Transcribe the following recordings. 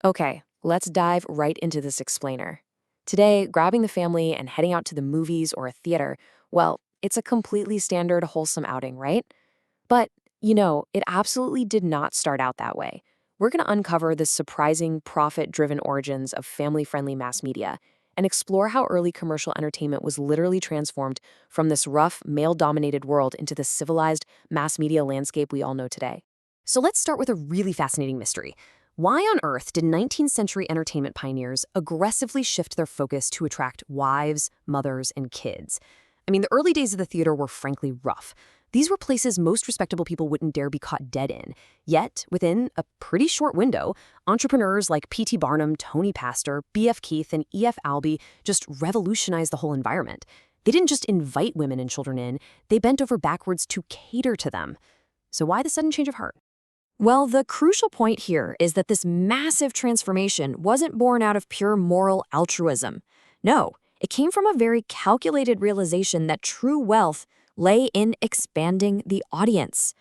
Okay, let's dive right into this explainer. Today, grabbing the family and heading out to the movies or a theater, well, it's a completely standard, wholesome outing, right? But, it absolutely did not start out that way. We're going to uncover the surprising profit driven origins of family friendly mass media and explore how early commercial entertainment was literally transformed from this rough, male dominated world into the civilized mass media landscape we all know today. So let's start with a really fascinating mystery. Why on earth did 19th century entertainment pioneers aggressively shift their focus to attract wives, mothers, and kids? I mean, the early days of the theater were frankly rough. These were places most respectable people wouldn't dare be caught dead in. Yet, within a pretty short window, entrepreneurs like P.T. Barnum, Tony Pastor, B.F. Keith, and E.F. Albee just revolutionized the whole environment. They didn't just invite women and children in, they bent over backwards to cater to them. So why the sudden change of heart? Well, the crucial point here is that this massive transformation wasn't born out of pure moral altruism. No, it came from a very calculated realization that true wealth lay in expanding the audience.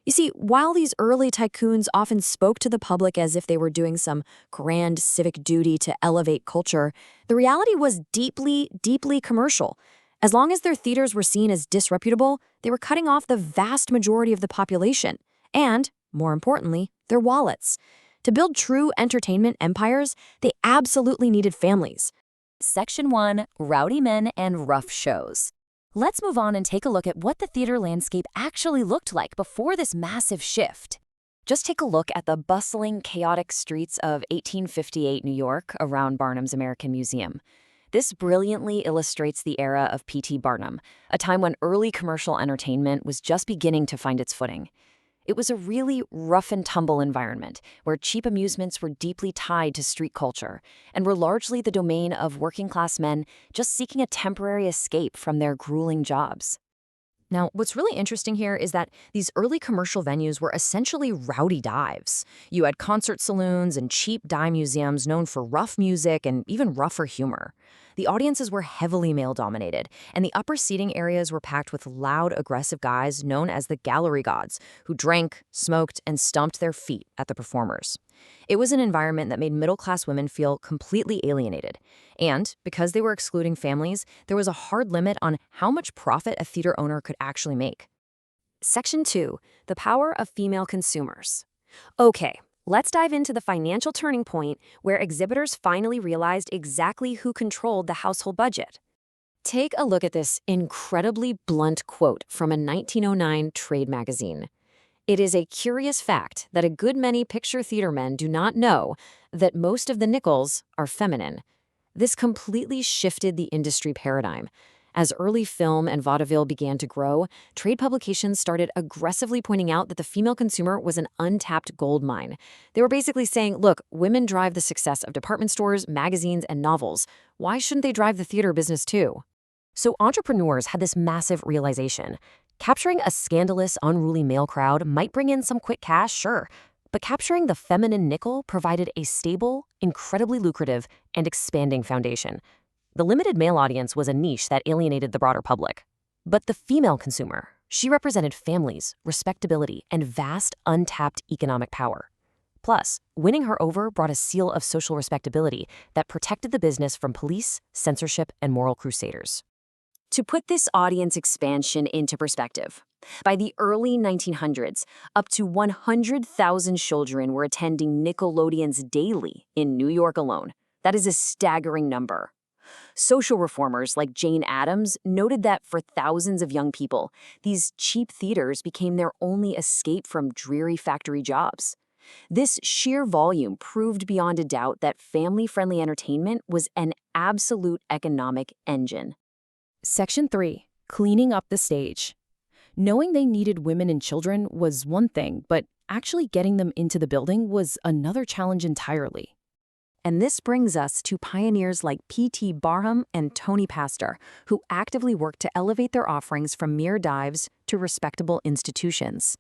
You see, while these early tycoons often spoke to the public as if they were doing some grand civic duty to elevate culture, the reality was deeply, deeply commercial. As long as their theaters were seen as disreputable, they were cutting off the vast majority of the population. And, more importantly, their wallets. To build true entertainment empires, they absolutely needed families. Section 1, Rowdy Men and Rough Shows. Let's move on and take a look at what the theater landscape actually looked like before this massive shift. Just take a look at the bustling, chaotic streets of 1858 New York around Barnum's American Museum. This brilliantly illustrates the era of P.T. Barnum, a time when early commercial entertainment was just beginning to find its footing. It was a really rough and tumble environment where cheap amusements were deeply tied to street culture and were largely the domain of working-class men just seeking a temporary escape from their grueling jobs. Now, what's really interesting here is that these early commercial venues were essentially rowdy dives. You had concert saloons and cheap dime museums known for rough music and even rougher humor. The audiences were heavily male-dominated, and the upper seating areas were packed with loud, aggressive guys known as the gallery gods, who drank, smoked, and stomped their feet at the performers. It was an environment that made middle-class women feel completely alienated. And because they were excluding families, there was a hard limit on how much profit a theater owner could actually make. Section 2, the power of female consumers. Okay, let's dive into the financial turning point where exhibitors finally realized exactly who controlled the household budget. Take a look at this incredibly blunt quote from a 1909 trade magazine. It is a curious fact that a good many picture theater men do not know that most of the nickels are feminine. This completely shifted the industry paradigm. As early film and vaudeville began to grow, trade publications started aggressively pointing out that the female consumer was an untapped gold mine. They were basically saying, look, women drive the success of department stores, magazines, and novels. Why shouldn't they drive the theater business too? So entrepreneurs had this massive realization. Capturing a scandalous, unruly male crowd might bring in some quick cash, sure, but capturing the feminine nickel provided a stable, incredibly lucrative, and expanding foundation. The limited male audience was a niche that alienated the broader public. But the female consumer, she represented families, respectability, and vast, untapped economic power. Plus, winning her over brought a seal of social respectability that protected the business from police, censorship, and moral crusaders. To put this audience expansion into perspective, by the early 1900s, up to 100,000 children were attending Nickelodeon's daily in New York alone. That is a staggering number. Social reformers like Jane Addams noted that for thousands of young people, these cheap theaters became their only escape from dreary factory jobs. This sheer volume proved beyond a doubt that family-friendly entertainment was an absolute economic engine. Section 3, cleaning up the stage. Knowing they needed women and children was one thing, but actually getting them into the building was another challenge entirely. And this brings us to pioneers like P.T. Barnum and Tony Pastor, who actively worked to elevate their offerings from mere dives to respectable institutions.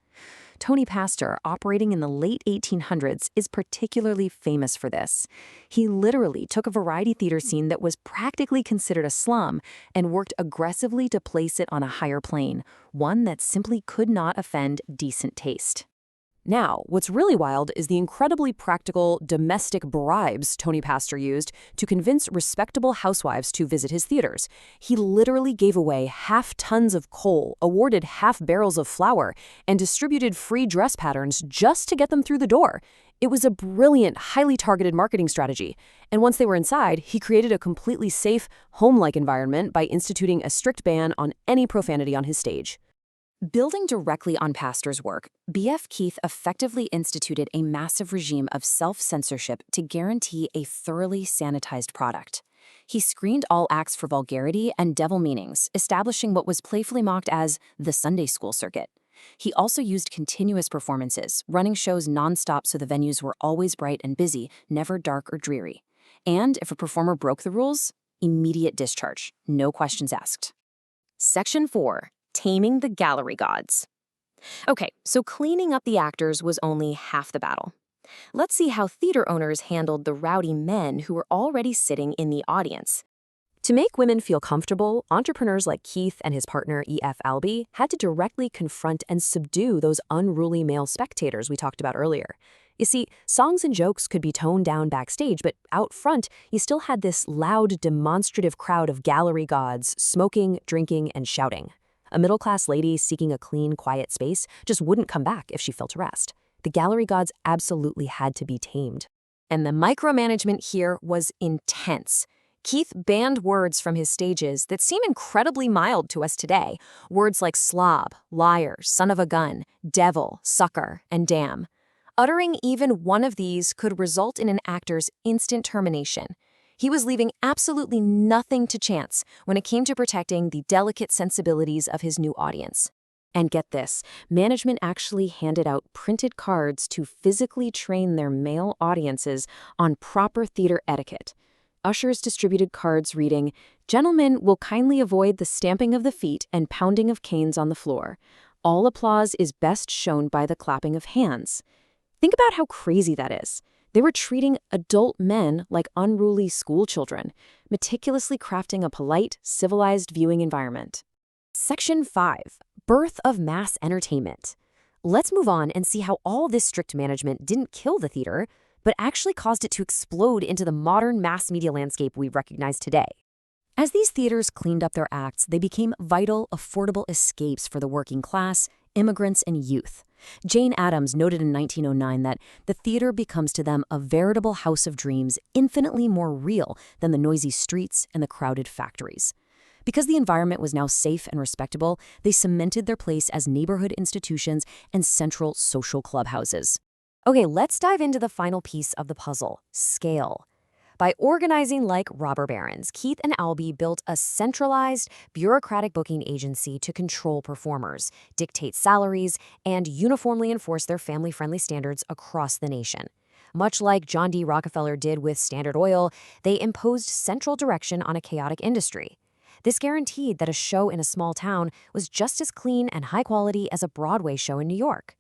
Tony Pastor, operating in the late 1800s, is particularly famous for this. He literally took a variety theater scene that was practically considered a slum and worked aggressively to place it on a higher plane, one that simply could not offend decent taste. Now, what's really wild is the incredibly practical domestic bribes Tony Pastor used to convince respectable housewives to visit his theaters. He literally gave away half tons of coal, awarded half barrels of flour, and distributed free dress patterns just to get them through the door. It was a brilliant, highly targeted marketing strategy. And once they were inside, he created a completely safe, home-like environment by instituting a strict ban on any profanity on his stage. Building directly on Pastor's work, B.F. Keith effectively instituted a massive regime of self-censorship to guarantee a thoroughly sanitized product. He screened all acts for vulgarity and devil meanings, establishing what was playfully mocked as the Sunday school circuit. He also used continuous performances, running shows nonstop so the venues were always bright and busy, never dark or dreary. And if a performer broke the rules, immediate discharge, no questions asked. Section 4. Taming the gallery gods. Okay, so cleaning up the actors was only half the battle. Let's see how theater owners handled the rowdy men who were already sitting in the audience. To make women feel comfortable, entrepreneurs like Keith and his partner E.F. Albee had to directly confront and subdue those unruly male spectators we talked about earlier. You see, songs and jokes could be toned down backstage, but out front, you still had this loud, demonstrative crowd of gallery gods smoking, drinking, and shouting. A middle-class lady seeking a clean, quiet space just wouldn't come back if she felt harassed. The gallery gods absolutely had to be tamed. And the micromanagement here was intense. Keith banned words from his stages that seem incredibly mild to us today. Words like slob, liar, son of a gun, devil, sucker, and damn. Uttering even one of these could result in an actor's instant termination. He was leaving absolutely nothing to chance when it came to protecting the delicate sensibilities of his new audience. And get this, management actually handed out printed cards to physically train their male audiences on proper theater etiquette. Ushers distributed cards reading, "Gentlemen will kindly avoid the stamping of the feet and pounding of canes on the floor. All applause is best shown by the clapping of hands." Think about how crazy that is. They were treating adult men like unruly schoolchildren, meticulously crafting a polite, civilized viewing environment. Section 5. Birth of Mass Entertainment. Let's move on and see how all this strict management didn't kill the theater, but actually caused it to explode into the modern mass media landscape we recognize today. As these theaters cleaned up their acts, they became vital, affordable escapes for the working class, immigrants, and youth. Jane Addams noted in 1909 that the theater becomes to them a veritable house of dreams, infinitely more real than the noisy streets and the crowded factories. Because the environment was now safe and respectable, they cemented their place as neighborhood institutions and central social clubhouses. Okay, let's dive into the final piece of the puzzle, scale. By organizing like robber barons, Keith and Albee built a centralized, bureaucratic booking agency to control performers, dictate salaries, and uniformly enforce their family-friendly standards across the nation. Much like John D. Rockefeller did with Standard Oil, they imposed central direction on a chaotic industry. This guaranteed that a show in a small town was just as clean and high quality as a Broadway show in New York.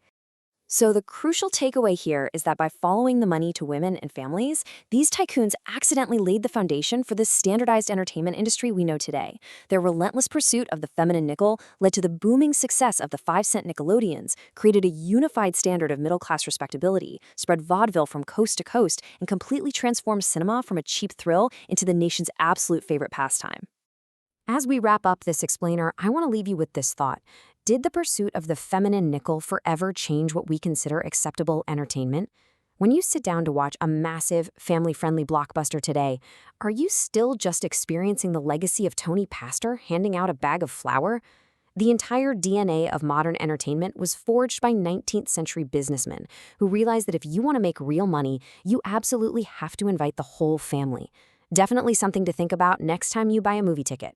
So the crucial takeaway here is that by following the money to women and families, these tycoons accidentally laid the foundation for the standardized entertainment industry we know today. Their relentless pursuit of the feminine nickel led to the booming success of the 5-cent Nickelodeons, created a unified standard of middle-class respectability, spread vaudeville from coast to coast, and completely transformed cinema from a cheap thrill into the nation's absolute favorite pastime. As we wrap up this explainer, I want to leave you with this thought. Did the pursuit of the feminine nickel forever change what we consider acceptable entertainment? When you sit down to watch a massive, family-friendly blockbuster today, are you still just experiencing the legacy of Tony Pastor handing out a bag of flour? The entire DNA of modern entertainment was forged by 19th century businessmen who realized that if you want to make real money, you absolutely have to invite the whole family. Definitely something to think about next time you buy a movie ticket.